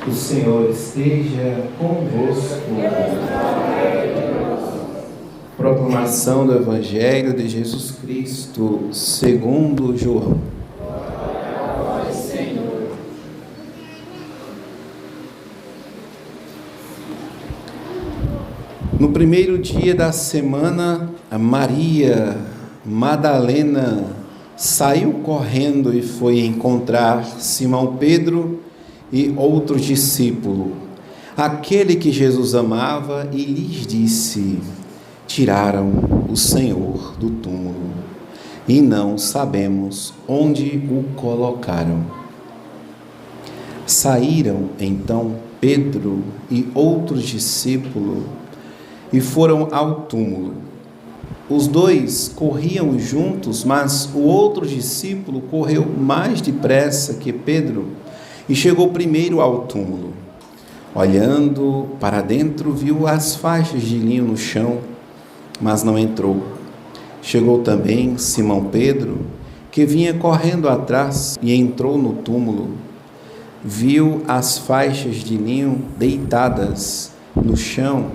O Senhor esteja convosco. Proclamação do Evangelho de Jesus Cristo, segundo João. No primeiro dia da semana, a Maria Madalena saiu correndo e foi encontrar Simão Pedro e outro discípulo, aquele que Jesus amava, e lhes disse: tiraram o Senhor do túmulo e não sabemos onde o colocaram. Saíram então Pedro e outro discípulo e foram ao túmulo. Os dois corriam juntos, mas o outro discípulo correu mais depressa que Pedro e chegou primeiro ao túmulo. Olhando para dentro, viu as faixas de linho no chão, mas não entrou. Chegou também Simão Pedro, que vinha correndo atrás, e entrou no túmulo. Viu as faixas de linho deitadas no chão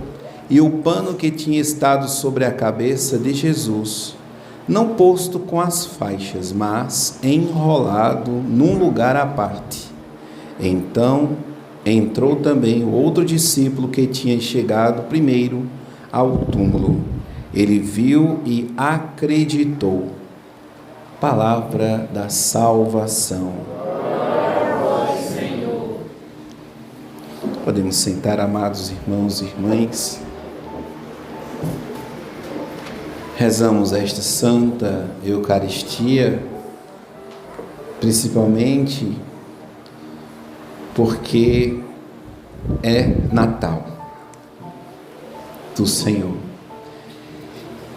e o pano que tinha estado sobre a cabeça de Jesus, não posto com as faixas, mas enrolado num lugar à parte. Então entrou também o outro discípulo que tinha chegado primeiro ao túmulo. Ele viu e acreditou. Palavra da salvação. Podemos sentar, amados irmãos e irmãs. Rezamos esta Santa Eucaristia, principalmente porque é Natal do Senhor.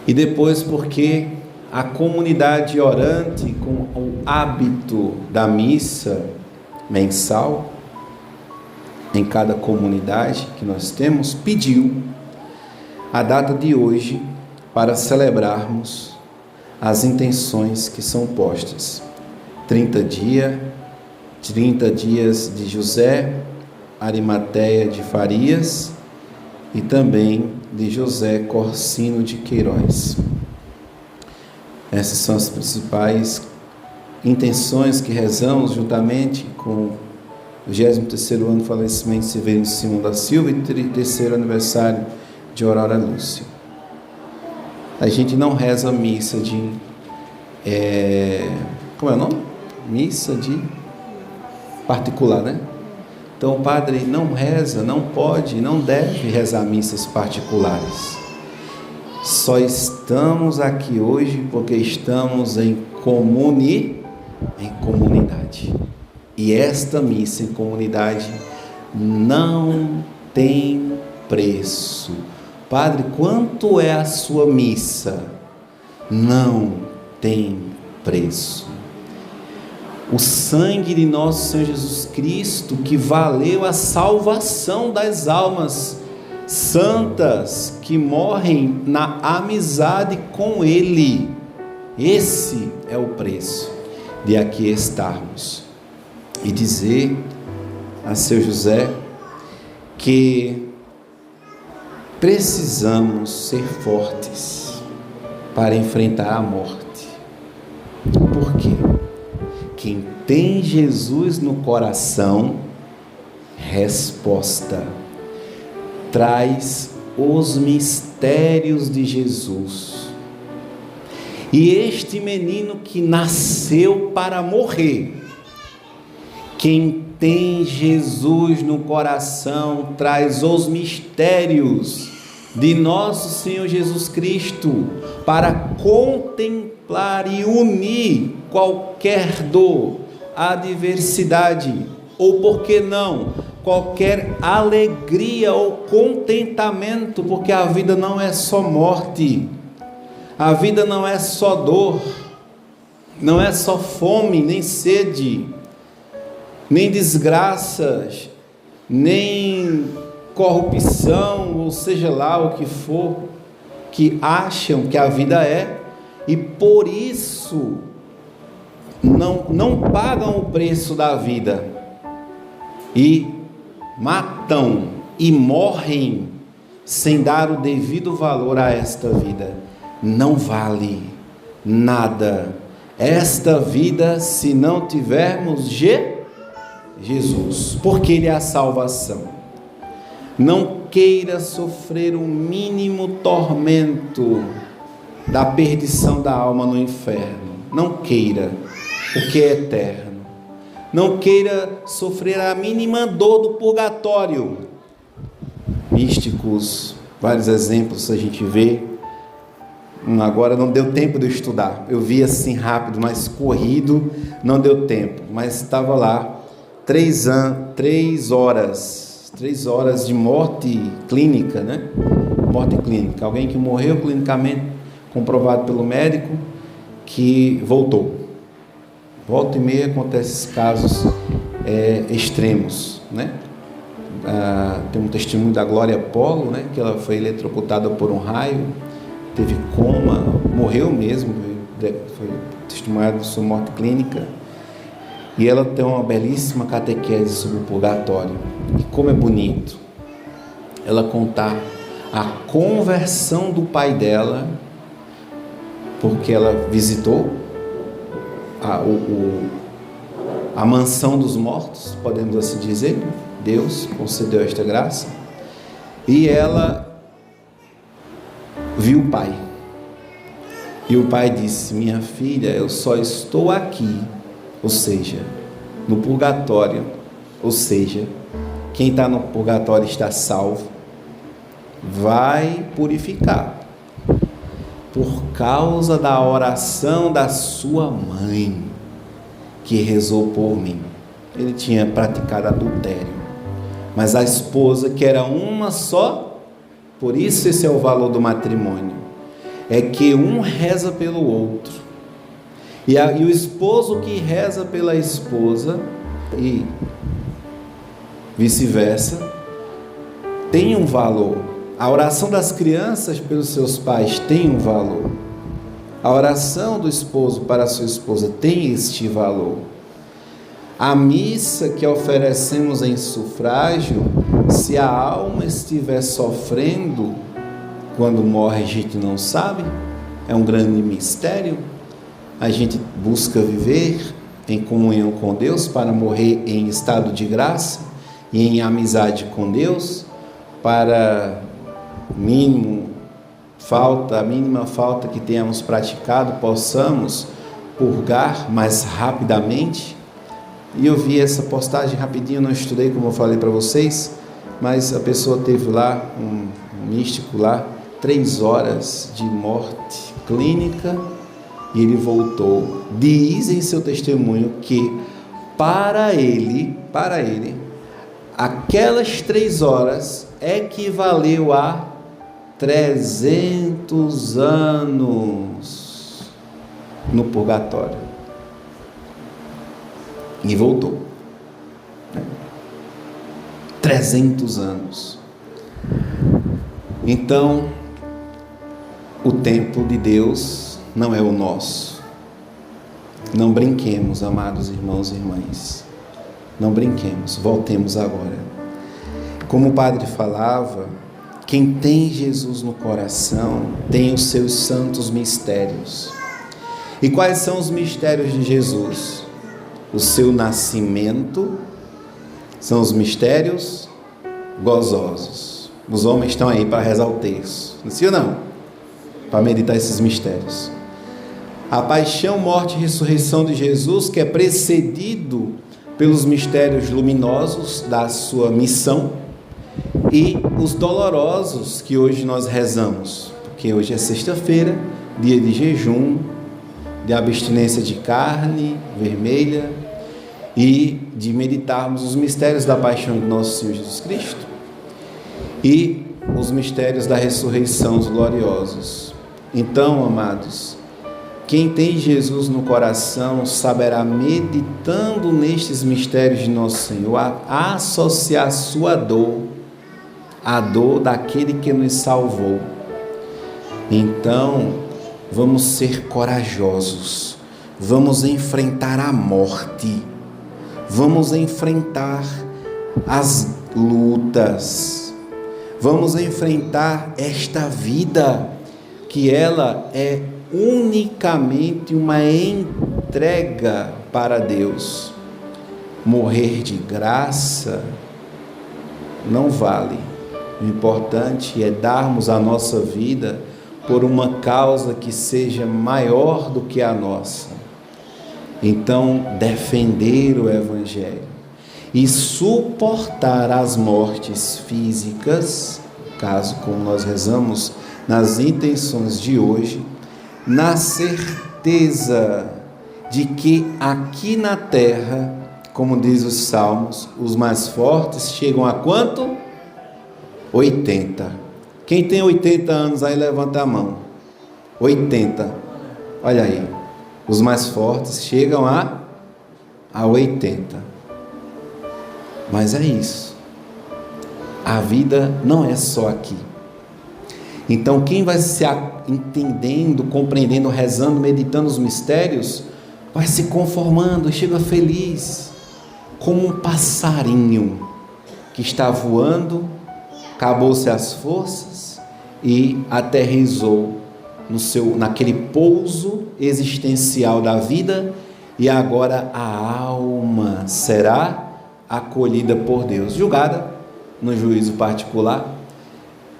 E depois porque a comunidade orante, com o hábito da missa mensal, em cada comunidade que nós temos, pediu a data de hoje para celebrarmos as intenções que são postas. 30 dias de José Arimateia de Farias e também de José Corsino de Queiroz. Essas são as principais intenções que rezamos juntamente com o 23º ano do falecimento de Severino Simão da Silva e 3º aniversário de Aurora Lúcia. A gente não reza missa de... como é o nome? Missa de particular, né? Então o padre não reza, não pode, não deve rezar missas particulares. Só estamos aqui hoje porque estamos em comunidade. E esta missa em comunidade não tem preço. Padre, quanto é a sua missa? Não tem preço. O sangue de nosso Senhor Jesus Cristo, que valeu a salvação das almas santas que morrem na amizade com Ele. Esse é o preço de aqui estarmos. E dizer a seu José que precisamos ser fortes para enfrentar a morte. Por quê? Quem tem Jesus no coração, resposta, traz os mistérios de Jesus. E este menino que nasceu para morrer, quem tem Jesus no coração, traz os mistérios de nosso Senhor Jesus Cristo para contemplar e unir qualquer dor, adversidade, ou por que não, qualquer alegria ou contentamento, porque a vida não é só morte, a vida não é só dor, não é só fome, nem sede, nem desgraças, nem corrupção, ou seja lá o que for, que acham que a vida é, e por isso não pagam o preço da vida, e matam e morrem sem dar o devido valor a esta vida, não vale nada esta vida se não tivermos Jesus, porque Ele é a salvação. Não queira sofrer o mínimo tormento da perdição da alma no inferno. Não queira, porque é eterno. Não queira sofrer a mínima dor do purgatório. Místicos, vários exemplos a gente vê. Agora não deu tempo de eu estudar. Eu vi assim rápido, mas corrido, não deu tempo. Mas estava lá 3 horas de morte clínica, né? Morte clínica. Alguém que morreu clinicamente, comprovado pelo médico, que voltou. Volta e meia acontecem esses casos extremos, né? Tem um testemunho da Glória Polo, né? Que ela foi eletrocutada por um raio, teve coma, morreu mesmo, foi testemunhado de sua morte clínica. E ela tem uma belíssima catequese sobre o purgatório. E como é bonito ela contar a conversão do pai dela, porque ela visitou a mansão dos mortos, podemos assim dizer. Deus concedeu esta graça. E ela viu o pai. E o pai disse: minha filha, eu só estou aqui, ou seja, no purgatório, ou seja, quem está no purgatório está salvo, vai purificar, por causa da oração da sua mãe, que rezou por mim. Ele tinha praticado adultério, mas a esposa, que era uma só, por isso esse é o valor do matrimônio, é que um reza pelo outro, e o esposo que reza pela esposa, e vice-versa, tem um valor. A oração das crianças pelos seus pais tem um valor. A oração do esposo para a sua esposa tem este valor. A missa que oferecemos em sufrágio, se a alma estiver sofrendo quando morre, a gente não sabe, é um grande mistério. A gente busca viver em comunhão com Deus para morrer em estado de graça e em amizade com Deus, para a mínima falta que tenhamos praticado, possamos purgar mais rapidamente. E eu vi essa postagem rapidinho, não estudei como eu falei para vocês, mas a pessoa teve lá, um místico lá, 3 horas de morte clínica, e ele voltou. Diz em seu testemunho que para ele, aquelas 3 horas equivaleu a 300 anos no purgatório. E voltou. 300 anos. Então, o tempo de Deus não é o nosso. Não brinquemos, amados irmãos e irmãs. Não brinquemos, voltemos agora. Como o padre falava, quem tem Jesus no coração tem os seus santos mistérios. E quais são os mistérios de Jesus? O seu nascimento são os mistérios gozosos. Os homens estão aí para rezar o terço, não é sim ou não? Para meditar esses mistérios. A paixão, morte e ressurreição de Jesus, que é precedido pelos mistérios luminosos da sua missão, e os dolorosos que hoje nós rezamos, porque hoje é sexta-feira, dia de jejum, de abstinência de carne vermelha e de meditarmos os mistérios da paixão de nosso Senhor Jesus Cristo e os mistérios da ressurreição, os gloriosos. Então, amados, quem tem Jesus no coração saberá, meditando nestes mistérios de nosso Senhor, a associar sua dor à dor daquele que nos salvou. Então, vamos ser corajosos, vamos enfrentar a morte, vamos enfrentar as lutas, vamos enfrentar esta vida, que ela é unicamente uma entrega para Deus. Morrer de graça não vale. O importante é darmos a nossa vida por uma causa que seja maior do que a nossa. Então, defender o Evangelho e suportar as mortes físicas, caso como nós rezamos nas intenções de hoje, na certeza de que aqui na terra, como diz os Salmos, os mais fortes chegam a quanto? 80. Quem tem 80 anos aí, levanta a mão. 80. Olha aí. Os mais fortes chegam a 80. Mas é isso. A vida não é só aqui. Então, quem vai se entendendo, compreendendo, rezando, meditando os mistérios, vai se conformando, chega feliz, como um passarinho que está voando, acabou-se as forças e aterrissou naquele pouso existencial da vida, e agora a alma será acolhida por Deus, julgada no juízo particular.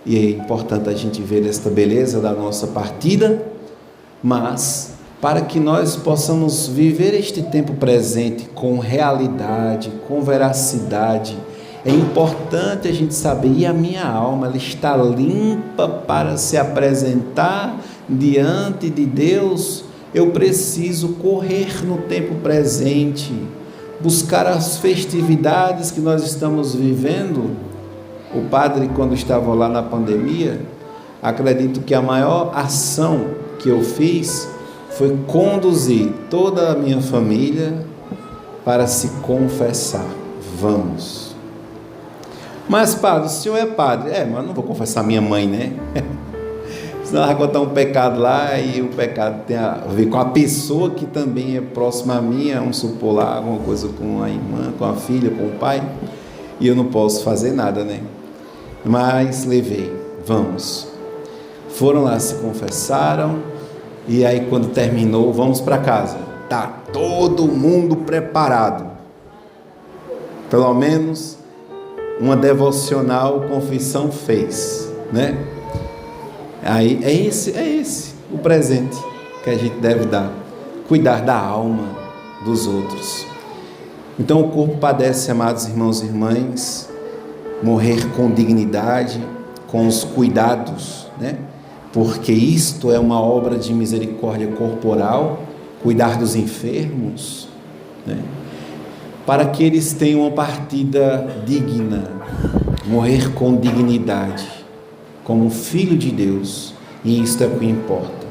E é importante a gente ver esta beleza da nossa partida, mas para que nós possamos viver este tempo presente com realidade, com veracidade, é importante a gente saber, e a minha alma, ela está limpa para se apresentar diante de Deus. Eu preciso correr no tempo presente, buscar as festividades que nós estamos vivendo. O padre, quando estava lá na pandemia, acredito que a maior ação que eu fiz foi conduzir toda a minha família para se confessar. Vamos. Mas padre, o senhor é padre? Mas não vou confessar minha mãe, né? Senão vai contar um pecado lá, e o pecado tem a ver com a pessoa que também é próxima a mim, vamos supor lá, alguma coisa com a irmã, com a filha, com o pai, e eu não posso fazer nada, né? Mas levei, vamos. Foram lá, se confessaram, e aí quando terminou, vamos para casa. Tá todo mundo preparado. Pelo menos uma devocional confissão fez, né? Aí é esse o presente que a gente deve dar, cuidar da alma dos outros. Então o corpo padece, amados irmãos e irmãs, morrer com dignidade, com os cuidados, né? Porque isto é uma obra de misericórdia corporal, cuidar dos enfermos, né? Para que eles tenham uma partida digna, morrer com dignidade, como filho de Deus, e isto é o que importa.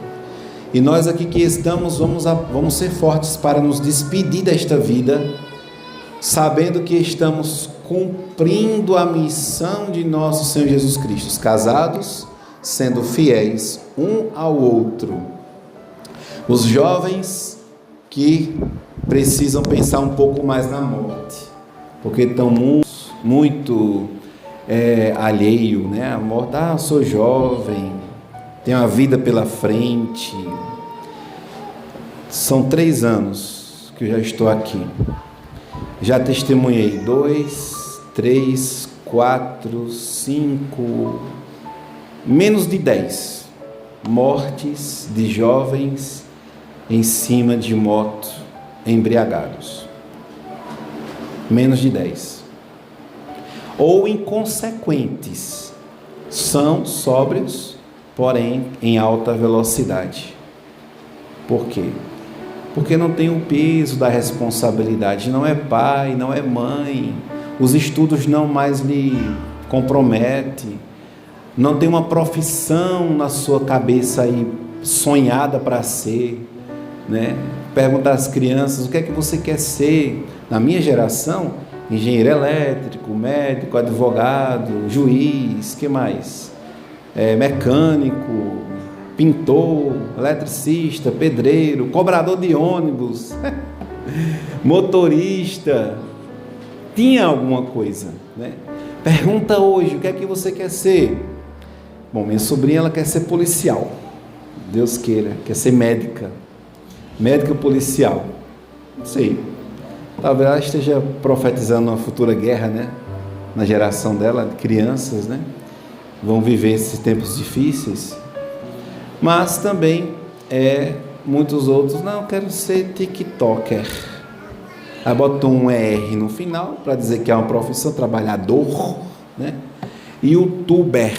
E nós aqui que estamos, vamos ser fortes para nos despedir desta vida, sabendo que estamos cumprindo a missão de nosso Senhor Jesus Cristo, casados, sendo fiéis um ao outro. Os jovens que precisam pensar um pouco mais na morte, porque estão muito alheio, né? A morte, eu sou jovem, tenho a vida pela frente. São 3 anos que eu já estou aqui. Já testemunhei 2, 3, 4, 5, menos de 10 mortes de jovens em cima de moto, embriagados. Menos de 10. Ou inconsequentes. São sóbrios, porém em alta velocidade. Por quê? Porque não tem o peso da responsabilidade, não é pai, não é mãe, os estudos não mais lhe comprometem, não tem uma profissão na sua cabeça aí sonhada para ser, né? Perguntar às crianças, o que é que você quer ser? Na minha geração, engenheiro elétrico, médico, advogado, juiz, que mais? Mecânico, pintor, eletricista, pedreiro, cobrador de ônibus, motorista, tinha alguma coisa, né? Pergunta hoje, o que é que você quer ser? Bom, minha sobrinha, ela quer ser policial. Deus queira, quer ser médica policial. Não sei. Talvez ela esteja profetizando uma futura guerra, né? Na geração dela, crianças, né? Vão viver esses tempos difíceis. Mas também muitos outros, não, eu quero ser TikToker. Aí botam um R no final para dizer que é uma profissão, trabalhador, né? YouTuber.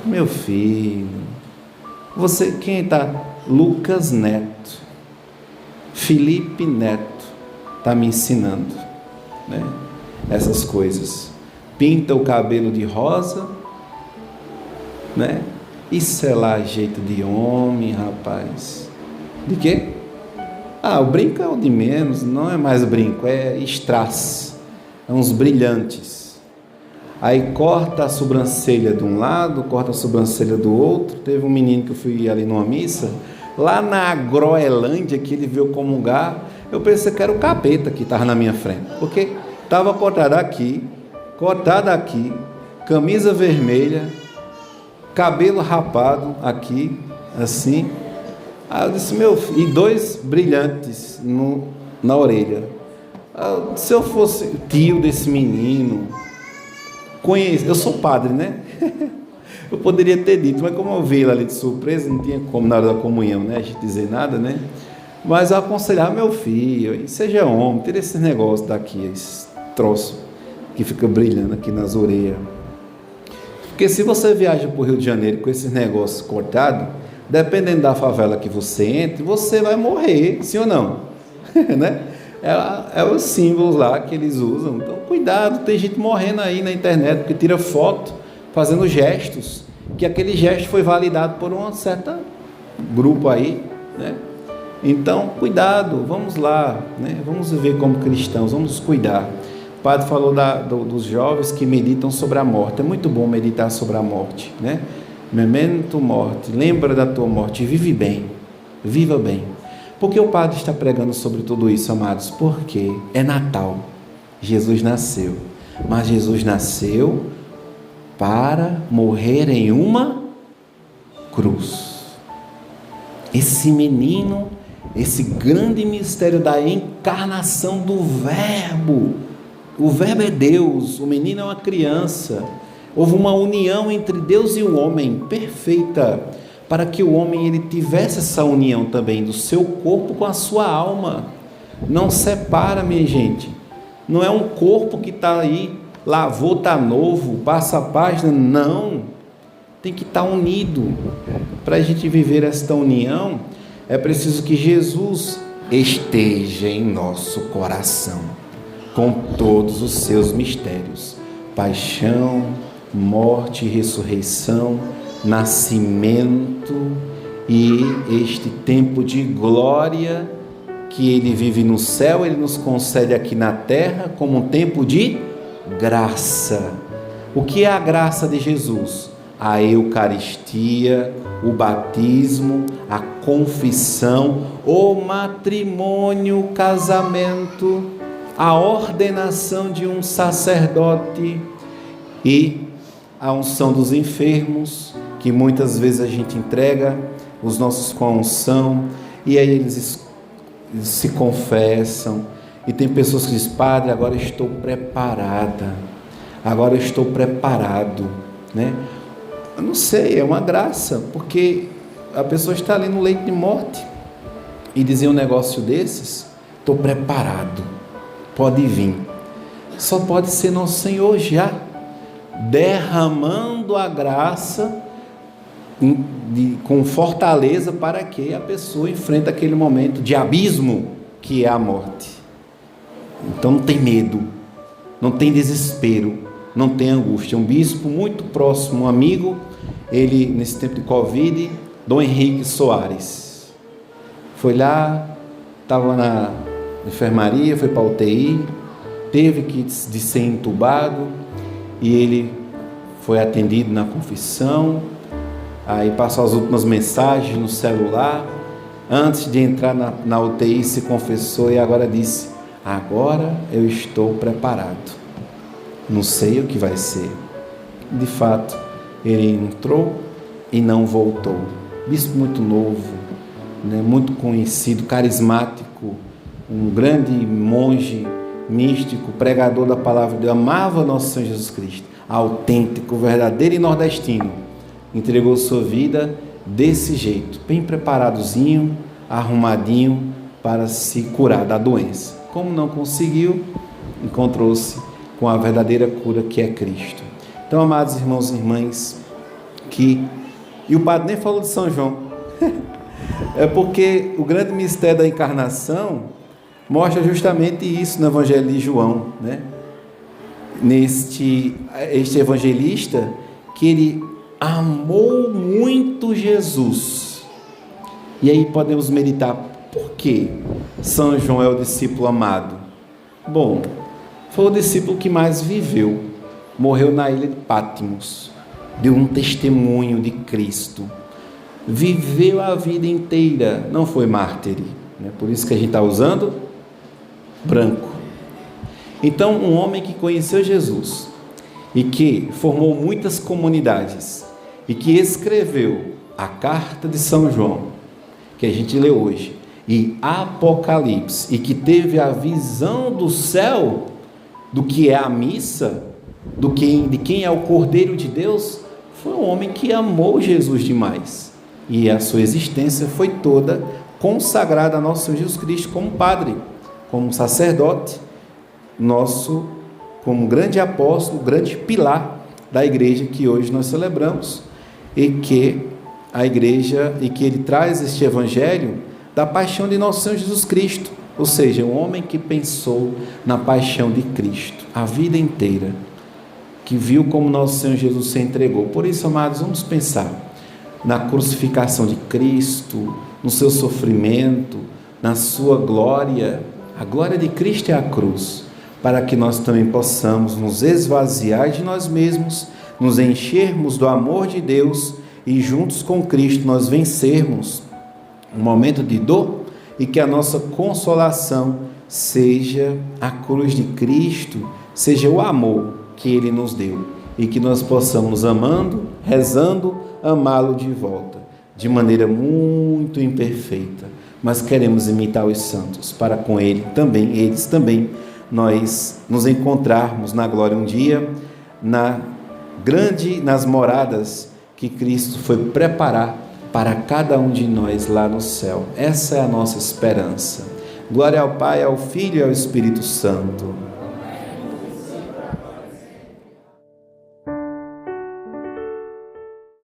Meu filho, você, quem está? Lucas Neto, Felipe Neto, está me ensinando, né? Essas coisas. Pinta o cabelo de rosa, né? Isso é lá jeito de homem, rapaz. De quê? O brinco é o de menos, não é mais brinco, é strass, é uns brilhantes. Aí corta a sobrancelha de um lado, corta a sobrancelha do outro. Teve um menino que eu fui ali numa missa, lá na Groenlândia, que ele veio comungar. Eu pensei que era o capeta que estava na minha frente, porque estava cortado aqui, camisa vermelha, cabelo rapado aqui, assim. Aí eu disse, meu filho, e 2 brilhantes na orelha. Se eu fosse tio desse menino, eu sou padre, né? Eu poderia ter dito, mas como eu vi ele ali de surpresa, não tinha como na hora da comunhão, né? A gente dizer nada, né? Mas eu aconselhar, meu filho, seja homem, tira esse negócio daqui, esse troço que fica brilhando aqui nas orelhas. Porque se você viaja para o Rio de Janeiro com esses negócios cortados, dependendo da favela que você entre, você vai morrer, sim ou não? Né? É os símbolos lá que eles usam. Então, cuidado, tem gente morrendo aí na internet, porque tira foto, fazendo gestos, que aquele gesto foi validado por um certo grupo aí, né? Então, cuidado, vamos lá, né? Vamos viver como cristãos, vamos cuidar. O padre falou dos jovens que meditam sobre a morte. É muito bom meditar sobre a morte, né? Memento morte, lembra da tua morte, vive bem, viva bem. Por que o padre está pregando sobre tudo isso, amados? Porque é Natal, Jesus nasceu, mas Jesus nasceu para morrer em uma cruz. Esse menino, esse grande mistério da encarnação do Verbo, o Verbo é Deus, o menino é uma criança. Houve uma união entre Deus e o homem perfeita, para que o homem ele tivesse essa união também do seu corpo com a sua alma. Não separa, minha gente. Não é um corpo que está aí, lavou, está novo, passa a página. Não. Tem que estar unido. Para a gente viver esta união, é preciso que Jesus esteja em nosso coração, com todos os seus mistérios. Paixão, morte e ressurreição, nascimento e este tempo de glória que ele vive no céu, ele nos concede aqui na terra como um tempo de graça. O que é a graça de Jesus? A Eucaristia, o batismo, a confissão, o matrimônio, o casamento, a ordenação de um sacerdote e a unção dos enfermos, que muitas vezes a gente entrega os nossos com a unção, e aí eles se confessam, e tem pessoas que dizem, padre, agora estou preparada, agora estou preparado, né? Eu não sei, é uma graça, porque a pessoa está ali no leito de morte, e dizer um negócio desses, estou preparado, pode vir, só pode ser nosso Senhor já, derramando a graça com fortaleza para que a pessoa enfrente aquele momento de abismo que é a morte. Então não tem medo, não tem desespero, não tem angústia. Um bispo muito próximo, um amigo, ele nesse tempo de Covid, Dom Henrique Soares, foi lá, estava na enfermaria, foi para a UTI, teve que ser entubado, e ele foi atendido na confissão, aí passou as últimas mensagens no celular, antes de entrar na UTI se confessou e agora disse, agora eu estou preparado. Não sei o que vai ser. De fato, ele entrou e não voltou. Bispo muito novo, né, muito conhecido, carismático, um grande monge místico, pregador da palavra de Deus, amava nosso Senhor Jesus Cristo, autêntico, verdadeiro e nordestino. Entregou sua vida desse jeito, bem preparadozinho, arrumadinho para se curar da doença. Como não conseguiu, encontrou-se com a verdadeira cura que é Cristo. Então, amados irmãos e irmãs, e o padre nem falou de São João, é porque o grande mistério da encarnação mostra justamente isso no Evangelho de João, né? Este evangelista, que ele amou muito Jesus. E aí podemos meditar, por que São João é o discípulo amado? Bom, foi o discípulo que mais viveu, morreu na ilha de Patmos, deu um testemunho de Cristo, viveu a vida inteira, não foi mártir, né? Por isso que a gente está usando branco. Então, um homem que conheceu Jesus e que formou muitas comunidades e que escreveu a carta de São João, que a gente lê hoje, e Apocalipse, e que teve a visão do céu, do que é a missa, de quem é o Cordeiro de Deus, foi um homem que amou Jesus demais, e a sua existência foi toda consagrada a nosso Senhor Jesus Cristo como padre, como sacerdote, como grande apóstolo, grande pilar da igreja que hoje nós celebramos, e que ele traz este evangelho da paixão de nosso Senhor Jesus Cristo, ou seja, um homem que pensou na paixão de Cristo a vida inteira, que viu como nosso Senhor Jesus se entregou. Por isso, amados, vamos pensar na crucificação de Cristo, no seu sofrimento, na sua glória. A glória de Cristo é a cruz, para que nós também possamos nos esvaziar de nós mesmos, nos enchermos do amor de Deus e juntos com Cristo nós vencermos um momento de dor, e que a nossa consolação seja a cruz de Cristo, seja o amor que Ele nos deu, e que nós possamos, amando, rezando, amá-lo de volta, de maneira muito imperfeita, mas queremos imitar os santos, para com eles também, nós nos encontrarmos na glória um dia, nas moradas que Cristo foi preparar para cada um de nós lá no céu. Essa é a nossa esperança. Glória ao Pai, ao Filho e ao Espírito Santo.